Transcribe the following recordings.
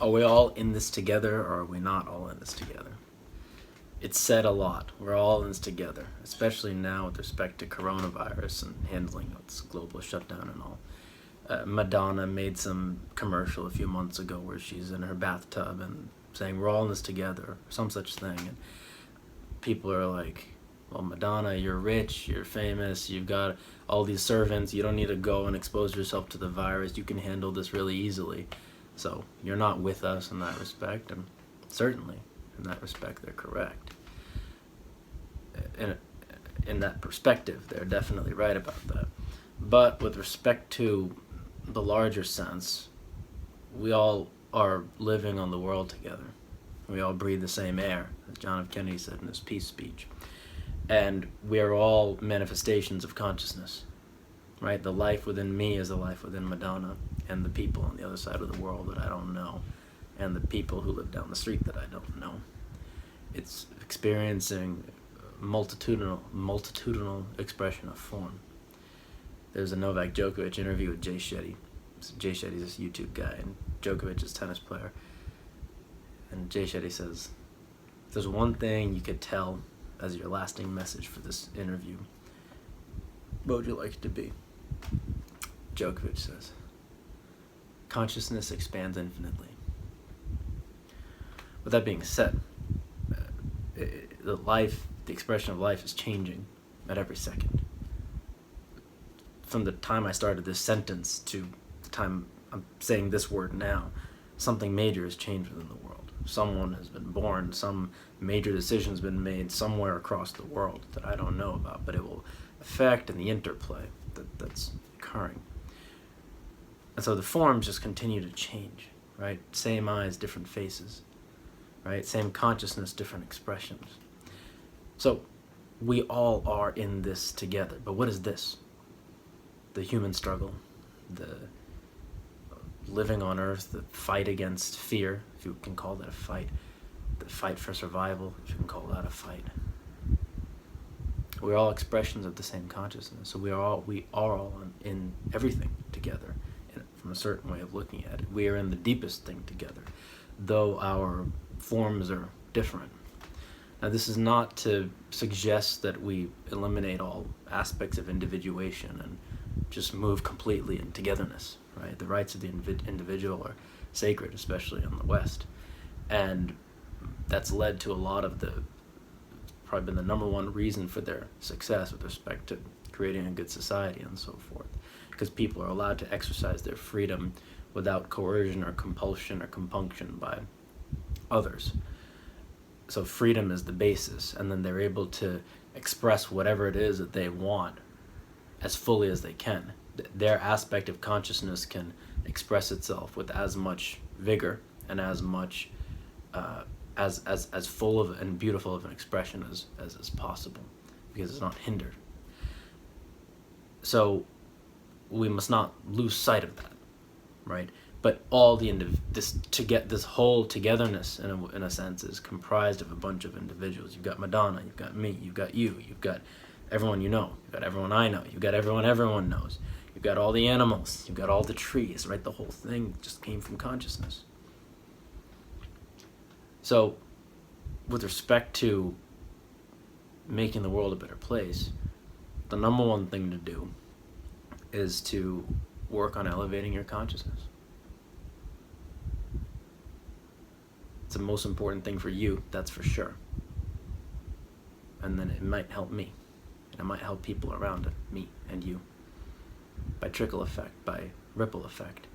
Are we all in this together, or are we not all in this together? It's said a lot. We're all in this together, especially now with respect to coronavirus and handling its global shutdown and all. Madonna made some commercial a few months ago where she's in her bathtub and saying we're all in this together, or some such thing. And people are like, well, Madonna, you're rich, you're famous, you've got all these servants, you don't need to go and expose yourself to the virus, you can handle this really easily. So you're not with us in that respect, and certainly in that respect they're correct. In that perspective, they're definitely right about that. But with respect to the larger sense, we all are living on the world together. We all breathe the same air, as John F. Kennedy said in his peace speech. And we are all manifestations of consciousness, right? The life within me is the life within Madonna, and the people on the other side of the world that I don't know, and the people who live down the street that I don't know. It's experiencing multitudinal expression of form. There's a Novak Djokovic interview with Jay Shetty. Jay Shetty's this YouTube guy, and Djokovic is a tennis player. And Jay Shetty says, if there's one thing you could tell as your lasting message for this interview, what would you like it to be? Djokovic says, consciousness expands infinitely. With that being said, the expression of life is changing at every second. From the time I started this sentence to the time I'm saying this word now, something major has changed within the world. Someone has been born, some major decision has been made somewhere across the world that I don't know about, but it will affect in the interplay that's occurring. And so the forms just continue to change, right? Same eyes, different faces, right? Same consciousness, different expressions. So we all are in this together. But what is this? The human struggle, the living on Earth, the fight against fear, if you can call that a fight, the fight for survival, if you can call that a fight. We're all expressions of the same consciousness, so we are all in everything together, from a certain way of looking at it. We are in the deepest thing together, though our forms are different. Now, this is not to suggest that we eliminate all aspects of individuation and just move completely in togetherness, right? The rights of the individual are sacred, especially in the West. And that's led to a lot of probably been the number one reason for their success with respect to creating a good society and so forth. Because people are allowed to exercise their freedom without coercion or compulsion or compunction by others. So freedom is the basis, and then they're able to express whatever it is that they want as fully as they can. Their aspect of consciousness can express itself with as much vigor and as much as full of and beautiful of an expression as possible, because it's not hindered. So we must not lose sight of that, right? But all this whole togetherness, in a sense, is comprised of a bunch of individuals. You've got Madonna, you've got me, you've got you, you've got everyone you know, you've got everyone I know, you've got everyone knows, you've got all the animals, you've got all the trees, right? The whole thing just came from consciousness. So, with respect to making the world a better place, the number one thing to do is to work on elevating your consciousness. It's the most important thing for you, that's for sure. And then it might help me. And it might help people around it, me and you. By trickle effect, by ripple effect.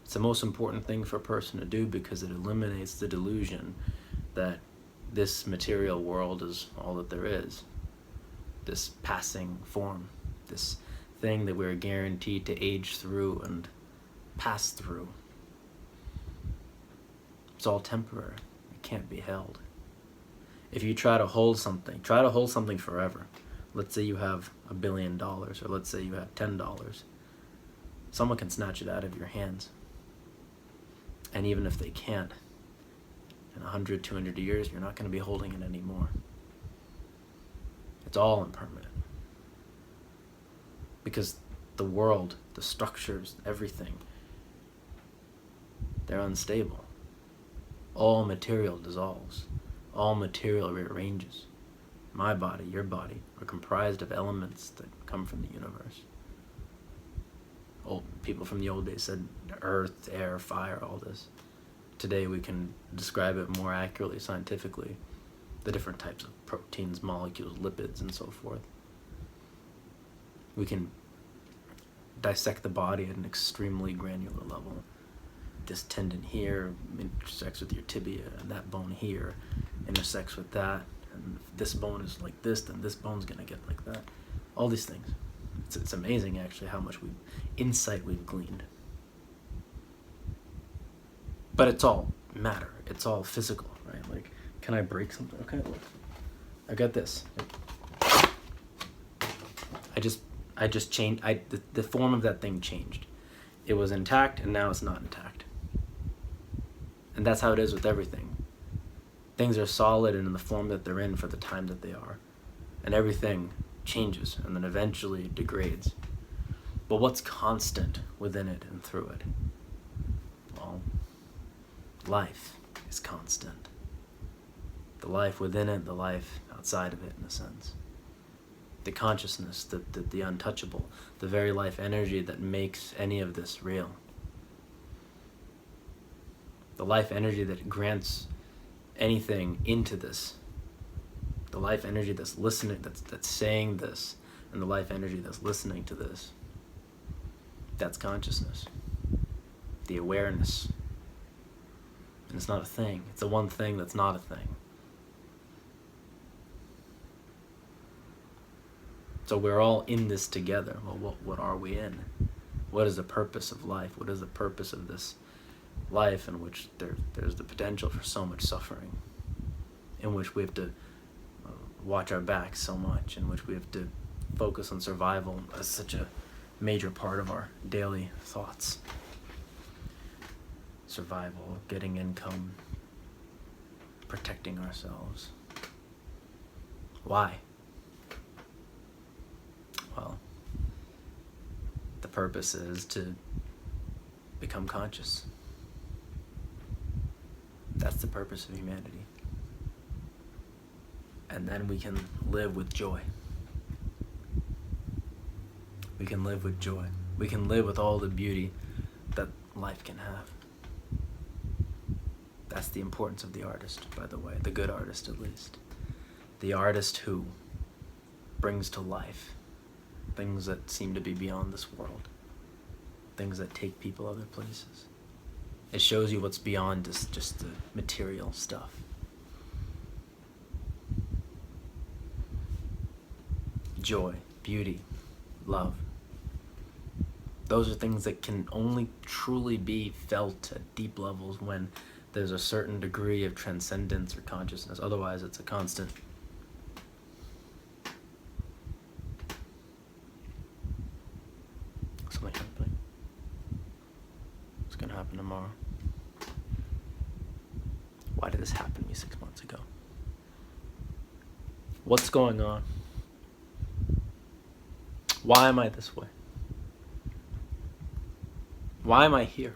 It's the most important thing for a person to do because it eliminates the delusion that this material world is all that there is. This passing form. This thing that we're guaranteed to age through and pass through. It's all temporary. It can't be held. If you try to hold something forever. Let's say you have $1 billion, or let's say you have $10. Someone can snatch it out of your hands. And even if they can't, in 100, 200 years, you're not going to be holding it anymore. It's all impermanent. Because the world, the structures, everything They're unstable. All material dissolves. All material rearranges. My body, your body, are comprised of elements that come from the universe. Old people from the old days said earth, air, fire, all this. Today we can describe it more accurately scientifically, the different types of proteins, molecules, lipids, and so forth. We can dissect the body at an extremely granular level. This tendon here intersects with your tibia, and that bone here intersects with that, and if this bone is like this, then this bone's gonna get like that. All these things. It's amazing actually how much insight we've gleaned. But it's all matter. It's all physical, right? Like, can I break something? Okay, look. I got this. I just changed. The form of that thing changed. It was intact, and now it's not intact. And that's how it is with everything. Things are solid and in the form that they're in for the time that they are. And everything changes and then eventually degrades. But what's constant within it and through it? Well, life is constant. The life within it, the life outside of it, in a sense. The consciousness, the untouchable, the very life energy that makes any of this real. The life energy that grants anything into this. The life energy that's listening, that's saying this, and the life energy that's listening to this. That's consciousness. The awareness. And it's not a thing. It's the one thing that's not a thing. So we're all in this together. Well, what are we in? What is the purpose of life? What is the purpose of this life in which there's the potential for so much suffering, in which we have to watch our backs so much, in which we have to focus on survival as such a major part of our daily thoughts. Survival, getting income, protecting ourselves. Why? Well, the purpose is to become conscious. That's the purpose of humanity. And then we can live with joy. We can live with joy. We can live with all the beauty that life can have. That's the importance of the artist, by the way, the good artist at least. The artist who brings to life things that seem to be beyond this world, things that take people other places. It shows you what's beyond just the material stuff. Joy, beauty, love. Those are things that can only truly be felt at deep levels when there's a certain degree of transcendence or consciousness. Otherwise, it's a constant. Something happening. What's going to happen tomorrow? Why did this happen to me 6 months ago? What's going on? Why am I this way? Why am I here?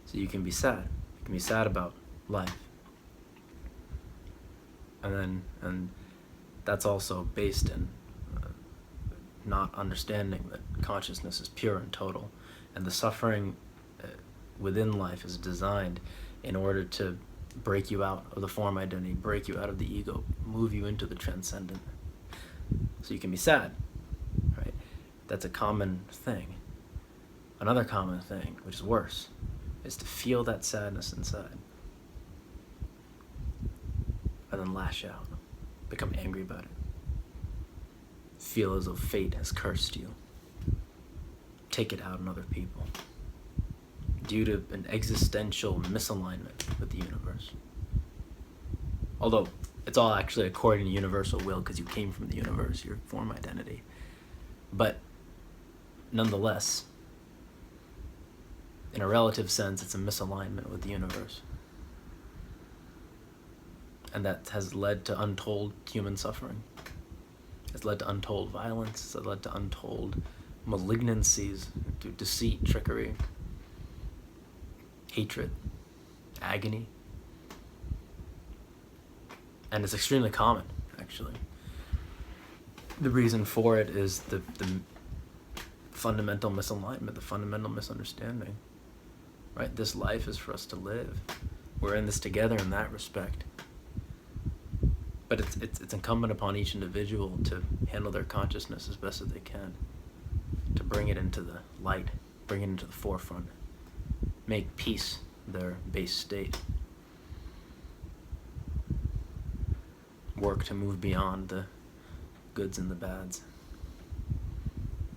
So you can be sad. You can be sad about life. And that's also based in not understanding that consciousness is pure and total, and the suffering within life is designed in order to break you out of the form identity, break you out of the ego, move you into the transcendent. So you can be sad, right? That's a common thing. Another common thing, which is worse, is to feel that sadness inside and then lash out, become angry about it, feel as though fate has cursed you, take it out on other people due to an existential misalignment with the universe. Although it's all actually according to universal will, because you came from the universe, your form identity. But nonetheless, in a relative sense, it's a misalignment with the universe. And that has led to untold human suffering. It's led to untold violence. It's led to untold malignancies through deceit, trickery, hatred, agony. And it's extremely common, actually. The reason for it is the fundamental misalignment, the fundamental misunderstanding. Right? This life is for us to live. We're in this together in that respect. But it's incumbent upon each individual to handle their consciousness as best as they can, to bring it into the light, bring it into the forefront, make peace their base state, work to move beyond the goods and the bads,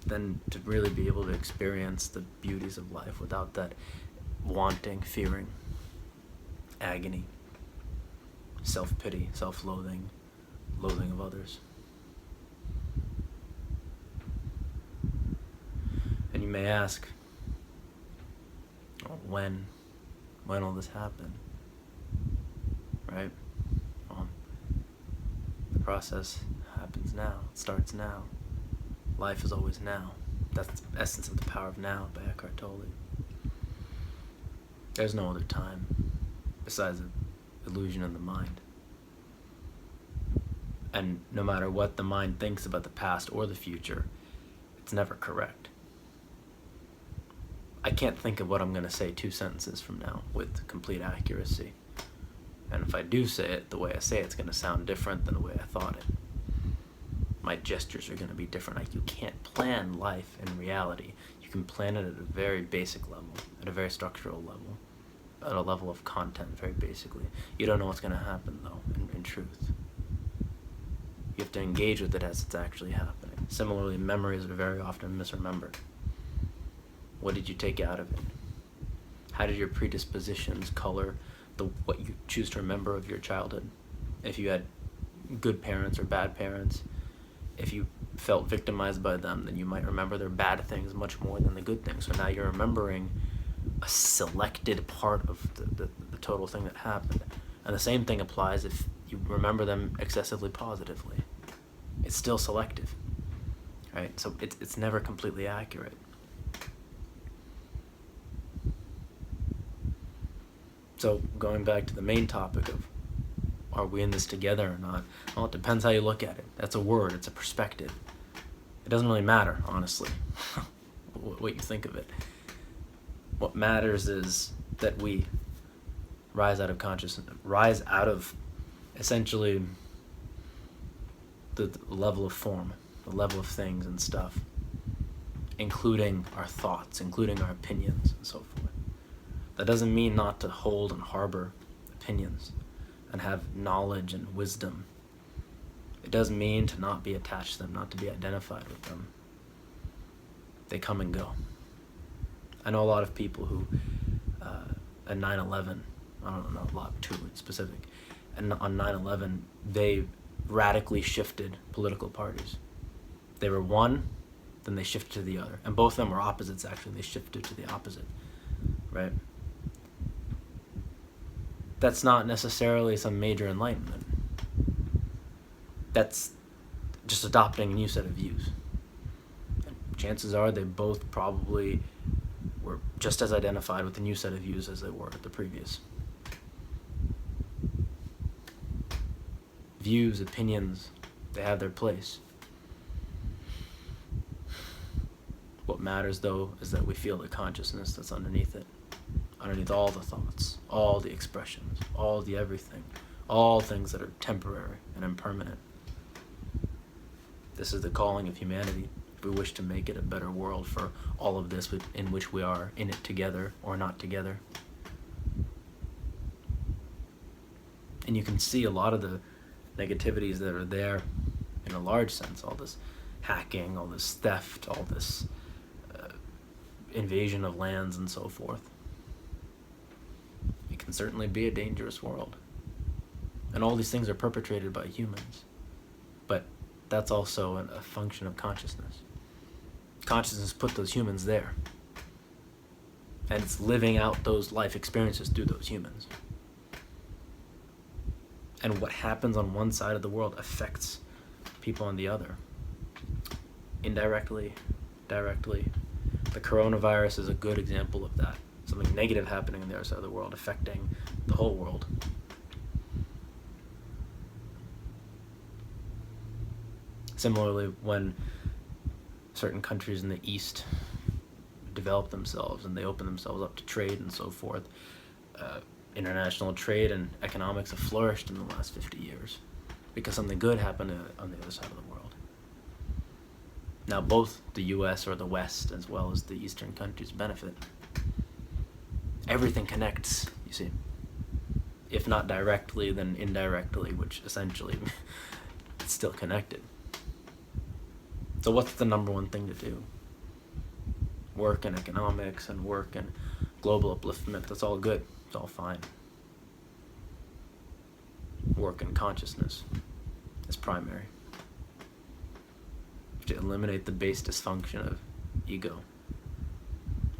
then to really be able to experience the beauties of life without that wanting, fearing, agony, self-pity, self-loathing, loathing of others. And you may ask, oh, when will this happen? Right? The process happens now. It starts now. Life is always now. That's the essence of the power of now by Eckhart Tolle. There's no other time besides the illusion in the mind. And no matter what the mind thinks about the past or the future, it's never correct. I can't think of what I'm going to say 2 sentences from now with complete accuracy. And if I do say it the way I say it, it's going to sound different than the way I thought it. My gestures are going to be different. Like, you can't plan life in reality. You can plan it at a very basic level, at a very structural level, at a level of content, very basically. You don't know what's going to happen, though, in truth. You have to engage with it as it's actually happening. Similarly, memories are very often misremembered. What did you take out of it? How did your predispositions color what you choose to remember of your childhood? If you had good parents or bad parents, if you felt victimized by them, then you might remember their bad things much more than the good things. So now you're remembering a selected part of the total thing that happened. And the same thing applies if you remember them excessively positively. It's still selective, right? So it's never completely accurate. So going back to the main topic of, are we in this together or not? Well, it depends how you look at it. That's a word. It's a perspective. It doesn't really matter, honestly, what you think of it. What matters is that we rise out of consciousness, rise out of essentially the level of form, the level of things and stuff, including our thoughts, including our opinions, and so forth. That doesn't mean not to hold and harbor opinions and have knowledge and wisdom. It does mean to not be attached to them, not to be identified with them. They come and go. I know a lot of people who, at 9/11, I don't know a lot too specific, and on 9/11, they radically shifted political parties. They were one, then they shifted to the other. And both of them were opposites, actually. They shifted to the opposite, right? That's not necessarily some major enlightenment. That's just adopting a new set of views. And chances are they both probably were just as identified with the new set of views as they were the previous. Views, opinions, they have their place. What matters, though, is that we feel the consciousness that's underneath it. Underneath all the thoughts, all the expressions, all the everything, all things that are temporary and impermanent. This is the calling of humanity, if we wish to make it a better world for all of this in which we are in it together or not together. And you can see a lot of the negativities that are there in a large sense, all this hacking, all this theft, all this invasion of lands and so forth. It can certainly be a dangerous world. And all these things are perpetrated by humans. But that's also a function of consciousness. Consciousness put those humans there. And it's living out those life experiences through those humans. And what happens on one side of the world affects people on the other. Indirectly, directly. The coronavirus is a good example of that. Something negative happening on the other side of the world, affecting the whole world. Similarly, when certain countries in the East develop themselves and they open themselves up to trade and so forth, international trade and economics have flourished in the last 50 years because something good happened on the other side of the world. Now both the US or the West as well as the Eastern countries benefit. Everything connects, you see. If not directly, then indirectly, which essentially it's still connected. So what's the number one thing to do? Work in economics and work in global upliftment, that's all good. It's all fine. Work in consciousness is primary. To eliminate the base dysfunction of ego,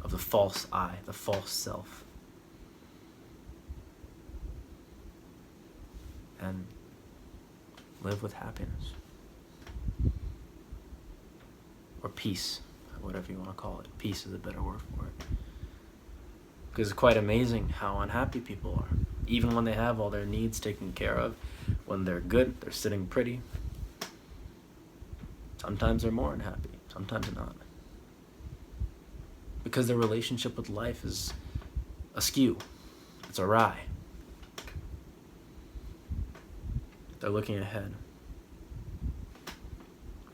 of the false I, the false self. And live with happiness. Or peace, whatever you want to call it. Peace is a better word for it. Because it's quite amazing how unhappy people are. Even when they have all their needs taken care of, when they're good, they're sitting pretty. Sometimes they're more unhappy, sometimes not. Because their relationship with life is askew. It's awry. They're looking ahead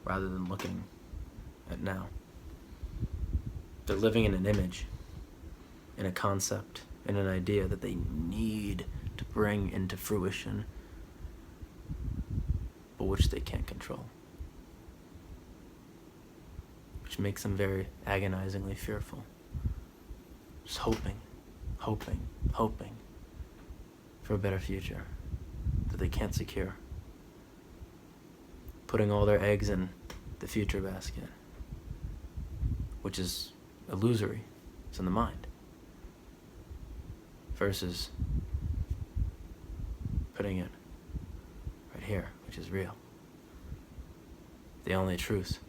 rather than looking at now. They're living in an image, in a concept, in an idea that they need to bring into fruition, but which they can't control. Which makes them very agonizingly fearful. Just hoping for a better future that they can't secure. Putting all their eggs in the future basket, which is illusory. It's in the mind. Versus putting it right here, which is real. The only truth.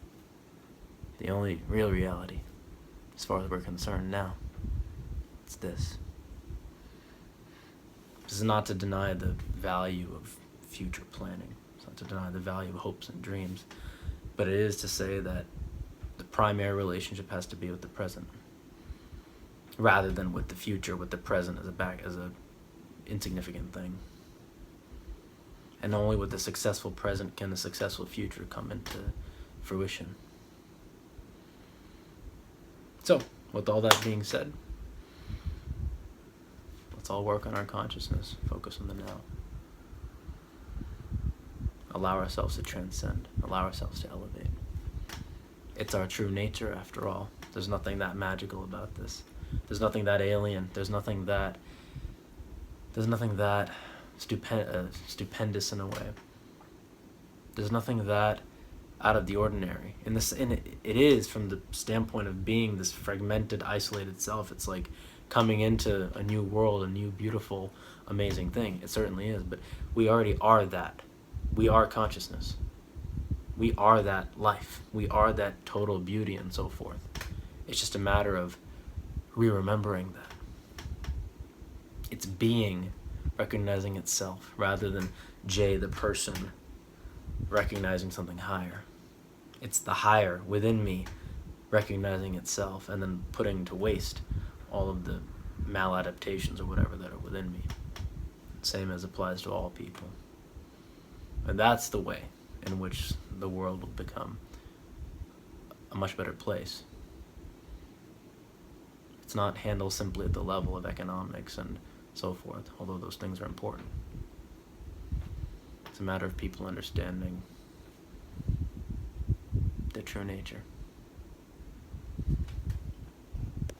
The only real reality, as far as we're concerned now, it's this. This is not to deny the value of future planning. It's not to deny the value of hopes and dreams. But it is to say that the primary relationship has to be with the present, rather than with the future, with the present as a insignificant thing. And only with the successful present can the successful future come into fruition. So, with all that being said, let's all work on our consciousness, focus on the now. Allow ourselves to transcend, allow ourselves to elevate. It's our true nature, after all. There's nothing that magical about this. There's nothing that alien. There's nothing that stupendous in a way. There's nothing that out of the ordinary. And it is from the standpoint of being this fragmented, isolated self. It's like coming into a new world, a new, beautiful, amazing thing. It certainly is. But we already are that. We are consciousness. We are that life. We are that total beauty and so forth. It's just a matter of re-remembering that. It's being recognizing itself rather than Jay, the person, recognizing something higher. It's the higher within me recognizing itself and then putting to waste all of the maladaptations or whatever that are within me. Same as applies to all people. And that's the way in which the world will become a much better place. It's not handled simply at the level of economics and so forth, although those things are important. It's a matter of people understanding their true nature.